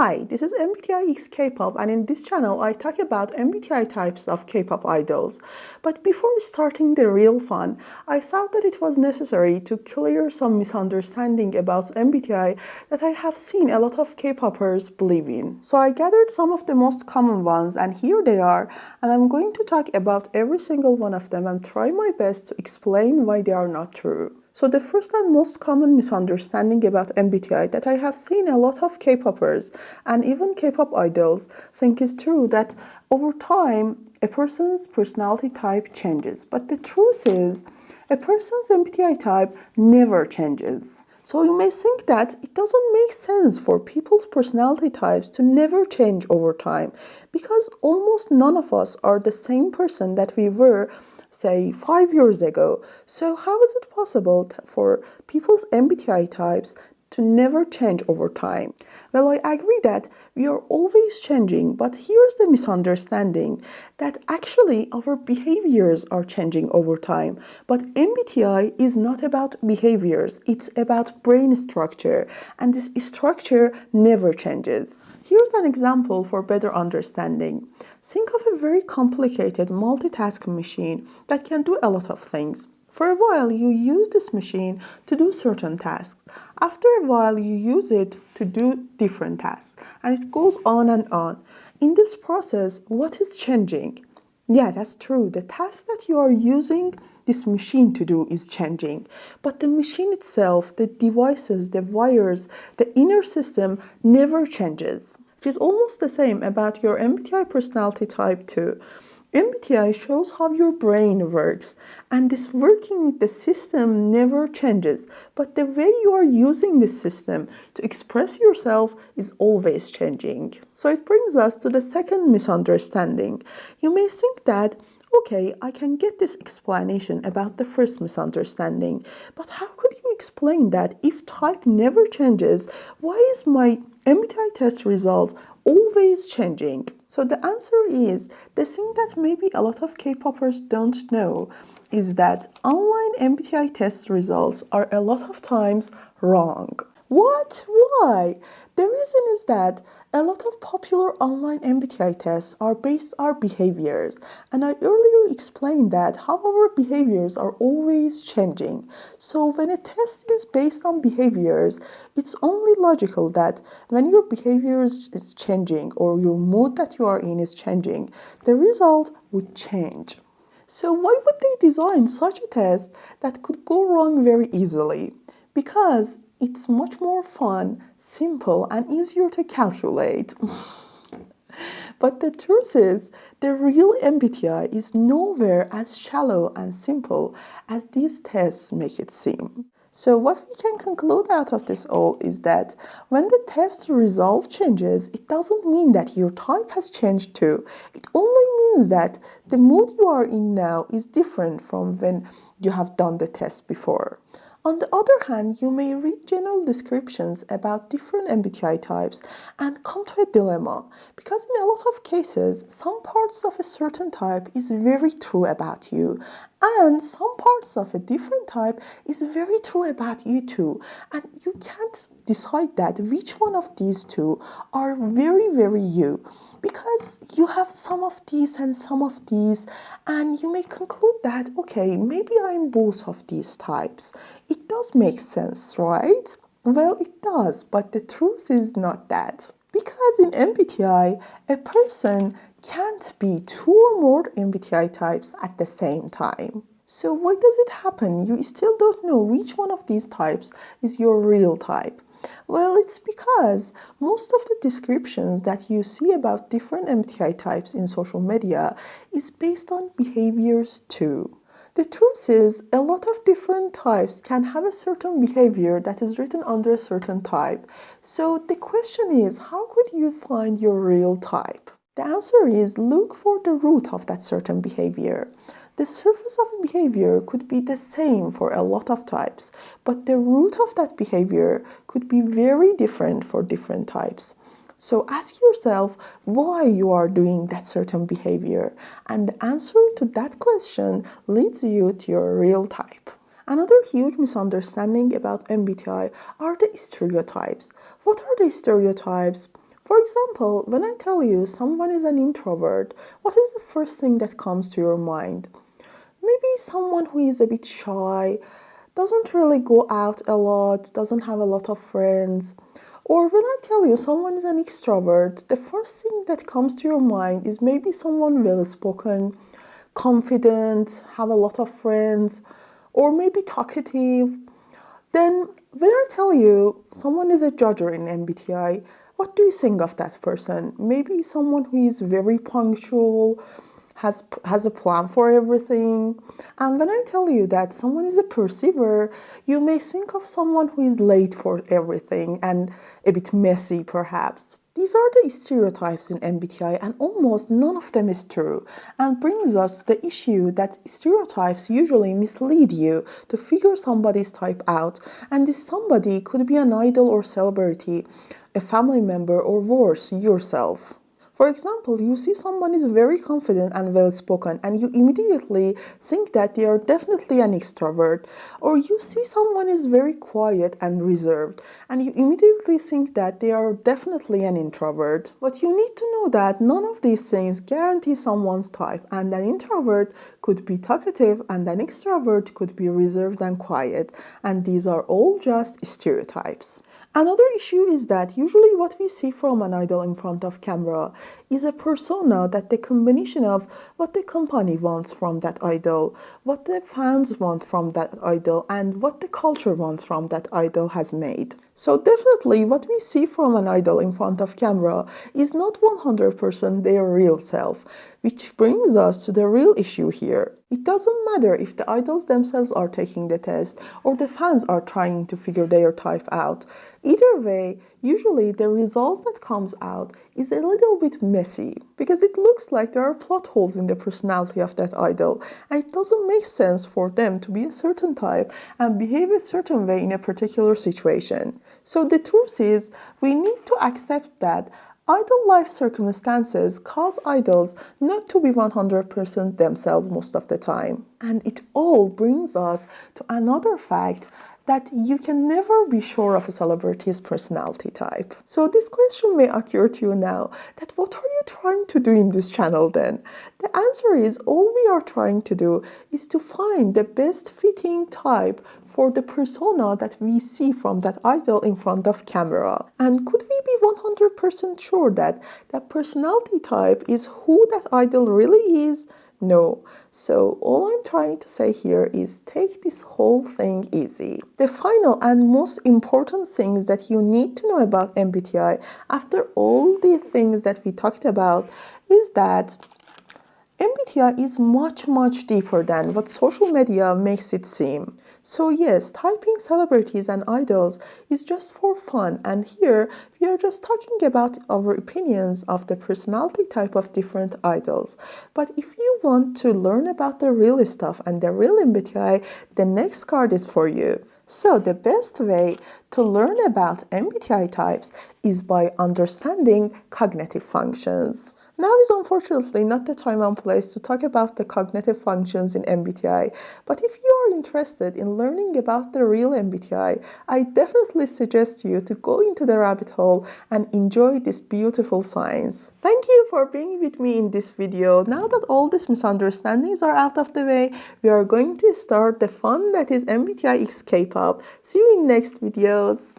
Hi, this is MBTI X K-pop, and in this channel I talk about MBTI types of K-pop idols. But before starting the real fun, I thought that it was necessary to clear some misunderstanding about MBTI that I have seen a lot of K-popers believe in. So I gathered some of the most common ones, and here they are, and I'm going to talk about every single one of them and try my best to explain why they are not true. So the first and most common misunderstanding about MBTI that I have seen a lot of K-popers and even K-pop idols think is true, that over time a person's personality type changes. But the truth is, a person's MBTI type never changes. So you may think that it doesn't make sense for people's personality types to never change over time, because almost none of us are the same person that we were, say, 5 years ago. So how is it possible for people's MBTI types to never change over time? Well, I agree that we are always changing, but here's the misunderstanding, that actually our behaviors are changing over time. But MBTI is not about behaviors, it's about brain structure, and this structure never changes. Here's an example for better understanding. Think of a very complicated multitasking machine that can do a lot of things. For a while, you use this machine to do certain tasks. After a while, you use it to do different tasks, and it goes on and on. In this process, what is changing? Yeah, that's true. The task that you are using this machine to do is changing. But the machine itself, the devices, the wires, the inner system never changes. It is almost the same about your MBTI personality type too. MBTI shows how your brain works, and this working with the system never changes, but the way you are using this system to express yourself is always changing. So it brings us to the second misunderstanding. You may think that, okay, I can get this explanation about the first misunderstanding, but how could you explain that if type never changes, why is my MBTI test result always changing? So the answer is, the thing that maybe a lot of K-popers don't know is that online MBTI test results are a lot of times wrong. What? Why? The reason is that a lot of popular online MBTI tests are based on our behaviors, and I earlier explained that how our behaviors are always changing. So when a test is based on behaviors, it's only logical that when your behavior is changing or your mood that you are in is changing, the result would change. So why would they design such a test that could go wrong very easily? Because it's much more fun, simple, and easier to calculate. But the truth is, the real MBTI is nowhere as shallow and simple as these tests make it seem. So what we can conclude out of this all is that when the test result changes, it doesn't mean that your type has changed too. It only means that the mood you are in now is different from when you have done the test before. On the other hand, you may read general descriptions about different MBTI types and come to a dilemma, because in a lot of cases, some parts of a certain type is very true about you, and some parts of a different type is very true about you too. And you can't decide that which one of these two are very, very you, because you have some of these and some of these, and you may conclude that, okay, maybe I'm both of these types. It does make sense, right? Well, it does, but the truth is not that. Because in MBTI, a person can't be two or more MBTI types at the same time. So why does it happen? You still don't know which one of these types is your real type. Well, it's because most of the descriptions that you see about different MBTI types in social media is based on behaviors too. The truth is, a lot of different types can have a certain behavior that is written under a certain type. So the question is, how could you find your real type? The answer is, look for the root of that certain behavior. The surface of a behavior could be the same for a lot of types, but the root of that behavior could be very different for different types. So ask yourself why you are doing that certain behavior, and the answer to that question leads you to your real type. Another huge misunderstanding about MBTI are the stereotypes. What are the stereotypes? For example, when I tell you someone is an introvert, what is the first thing that comes to your mind? Maybe someone who is a bit shy, doesn't really go out a lot, doesn't have a lot of friends. Or when I tell you someone is an extrovert, the first thing that comes to your mind is maybe someone well spoken, confident, have a lot of friends, or maybe talkative. Then, when I tell you someone is a judger in MBTI, what do you think of that person? Maybe someone who is very punctual, has a plan for everything. And when I tell you that someone is a perceiver, you may think of someone who is late for everything and a bit messy, perhaps. These are the stereotypes in MBTI, and almost none of them is true, and brings us to the issue that stereotypes usually mislead you to figure somebody's type out, and this somebody could be an idol or celebrity, a family member, or worse, yourself. For example, you see someone is very confident and well spoken, and you immediately think that they are definitely an extrovert. Or you see someone is very quiet and reserved, and you immediately think that they are definitely an introvert. But you need to know that none of these things guarantee someone's type, and an introvert could be talkative, and an extrovert could be reserved and quiet, and these are all just stereotypes. Another issue is that usually what we see from an idol in front of camera is a persona that the combination of what the company wants from that idol, what the fans want from that idol, and what the culture wants from that idol has made. So definitely what we see from an idol in front of camera is not 100% their real self, which brings us to the real issue here. It doesn't matter if the idols themselves are taking the test or the fans are trying to figure their type out. Either way, usually the result that comes out is a little bit messy because it looks like there are plot holes in the personality of that idol, and it doesn't make sense for them to be a certain type and behave a certain way in a particular situation. So the truth is, we need to accept that idol life circumstances cause idols not to be 100% themselves most of the time. And it all brings us to another fact that you can never be sure of a celebrity's personality type. So this question may occur to you now, that what are you trying to do in this channel then? The answer is all we are trying to do is to find the best fitting type for the persona that we see from that idol in front of camera. And could we be 100% sure that that personality type is who that idol really is? No. So all I'm trying to say here is take this whole thing easy. The final and most important things that you need to know about MBTI after all the things that we talked about is that MBTI is much deeper than what social media makes it seem. So yes, typing celebrities and idols is just for fun, and here we are just talking about our opinions of the personality type of different idols. But if you want to learn about the real stuff and the real MBTI, the next card is for you. So the best way to learn about MBTI types is by understanding cognitive functions. Now is unfortunately not the time and place to talk about the cognitive functions in MBTI, but if you are interested in learning about the real MBTI, I definitely suggest you to go into the rabbit hole and enjoy this beautiful science. Thank you for being with me in this video. Now that all these misunderstandings are out of the way, we are going to start the fun that is MBTI x Kpop. See you in next videos.